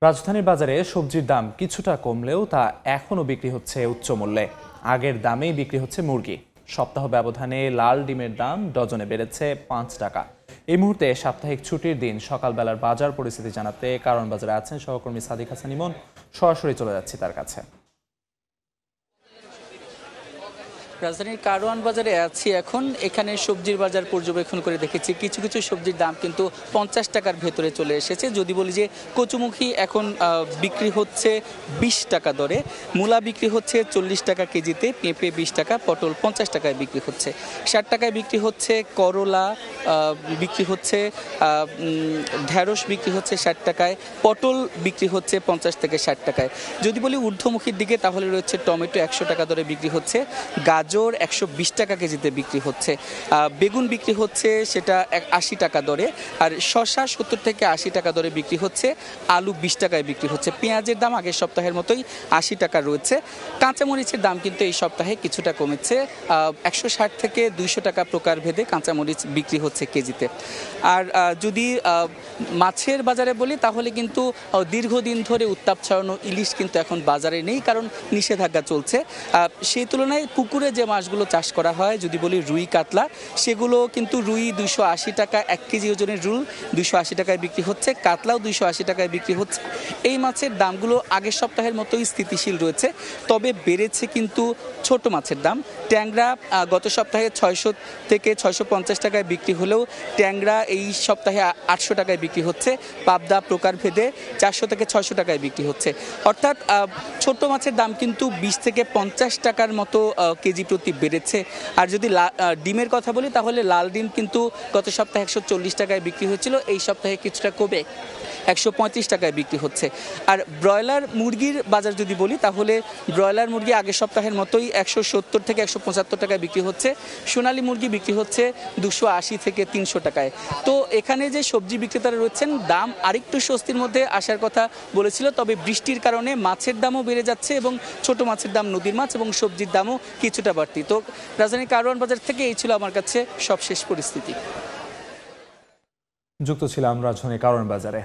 রাজধানীর বাজারে সবজির দাম কিছুটা কমলেও তা এখনও বিক্রি হচ্ছে উচ্চ মূল্যে। আগের দামেই বিক্রি হচ্ছে মুরগি। সপ্তাহ ব্যবধানে লাল ডিমের দাম ডজনে বেড়েছে ৫ টাকা। এই মুহূর্তে সাপ্তাহিক ছুটির দিন সকালবেলার বাজার পরিস্থিতি জানাতে কারণ বাজারে আছেন সহকর্মী সাদিক হাসান ইমন। সরাসরি চলে যাচ্ছি তার কাছে। রাজধানীর কারওয়ান বাজারে আছি এখন। এখানে সবজির বাজার পর্যবেক্ষণ করে দেখেছি কিছু কিছু সবজির দাম কিন্তু ৫০ টাকার ভেতরে চলে এসেছে। যদি বলি যে কচুমুখী এখন বিক্রি হচ্ছে ২০ টাকা দরে, মূলা বিক্রি হচ্ছে ৪০ টাকা কেজিতে, পেঁপে ২০ টাকা, পটল ৫০ টাকায় বিক্রি হচ্ছে, ৬০ টাকায় বিক্রি হচ্ছে করলা, বিক্রি হচ্ছে ঢেঁড়স বিক্রি হচ্ছে ৬০ টাকায়, পটল বিক্রি হচ্ছে ৫০ থেকে ৬০ টাকায়। যদি বলি ঊর্ধ্বমুখীর দিকে তাহলে রয়েছে টমেটো ১০০ টাকা দরে বিক্রি হচ্ছে, গাজর ১২০ টাকা কেজিতে বিক্রি হচ্ছে, বেগুন বিক্রি হচ্ছে সেটা ৮০ টাকা দরে, আর শসা ৭০ থেকে ৮০ টাকা দরে বিক্রি হচ্ছে, আলু ২০ টাকায় বিক্রি হচ্ছে। পেঁয়াজের দাম আগের সপ্তাহের মতোই ৮০ টাকা রয়েছে। কাঁচামরিচের দাম কিন্তু এই সপ্তাহে কিছুটা কমেছে, ১৬০ থেকে ২০০ টাকা প্রকারভেদে কাঁচামরিচ বিক্রি হচ্ছে কেজিতে। আর যদি মাছের বাজারে বলি তাহলে কিন্তু দীর্ঘদিন ধরে উত্তাপ ছড়ানো ইলিশ কিন্তু এখন বাজারে নেই, কারণ নিষেধাজ্ঞা চলছে। সেই তুলনায় পুকুরে যে মাছগুলো চাষ করা হয়, যদি বলি রুই কাতলা, সেগুলো কিন্তু রুই ২৮০ টাকা ১ কেজি ওজনের রুই ২৮০ টাকায় বিক্রি হচ্ছে, কাতলাও ২৮০ টাকায় বিক্রি হচ্ছে। এই মাছের দামগুলো আগের সপ্তাহের মতোই স্থিতিশীল রয়েছে, তবে বেড়েছে কিন্তু ছোট মাছের দাম। ট্যাংরা গত সপ্তাহে ৬০০ থেকে ৬৫০ টাকায় বিক্রি হলেও ট্যাংরা এই সপ্তাহে ৮০০ টাকায় বিক্রি হচ্ছে। পাবদা প্রকারভেদে ৪০০ থেকে ৬০০ টাকায় বিক্রি হচ্ছে। অর্থাৎ ছোট মাছের দাম কিন্তু ২০ থেকে ৫০ টাকার মতো কেজি প্রতি বেড়েছে। আর যদি ডিমের কথা বলি তাহলে লাল ডিম কিন্তু গত সপ্তাহে ১৪০ টাকায় বিক্রি হয়েছিল, এই সপ্তাহে কিছুটা কমে ১৩৫ টাকায় বিক্রি হচ্ছে। আর ব্রয়লার মুরগির বাজার যদি বলি তাহলে ব্রয়লার মুরগি আগের সপ্তাহের মতোই ১৭০ থেকে ১৭৫ টাকায় বিক্রি হচ্ছে। সোনালী মুরগি বিক্রি হচ্ছে ২৮০ থেকে ৩০০ টাকায়। তো এখানে যে সবজি বিক্রেতারা রয়েছেন, দাম আরেকটু স্বস্তির মধ্যে আসার কথা বলেছিল, তবে বৃষ্টির কারণে মাছের দামও বেড়ে যাচ্ছে এবং ছোট মাছের দাম, নদীর মাছ এবং সবজির দামও কিছুটা বাড়তি। তো রাজধানীর কারওয়ান বাজার থেকে এই ছিল আমার কাছে সবশেষ পরিস্থিতি। যুক্ত ছিলাম রাজধানীর কারওয়ান বাজারে।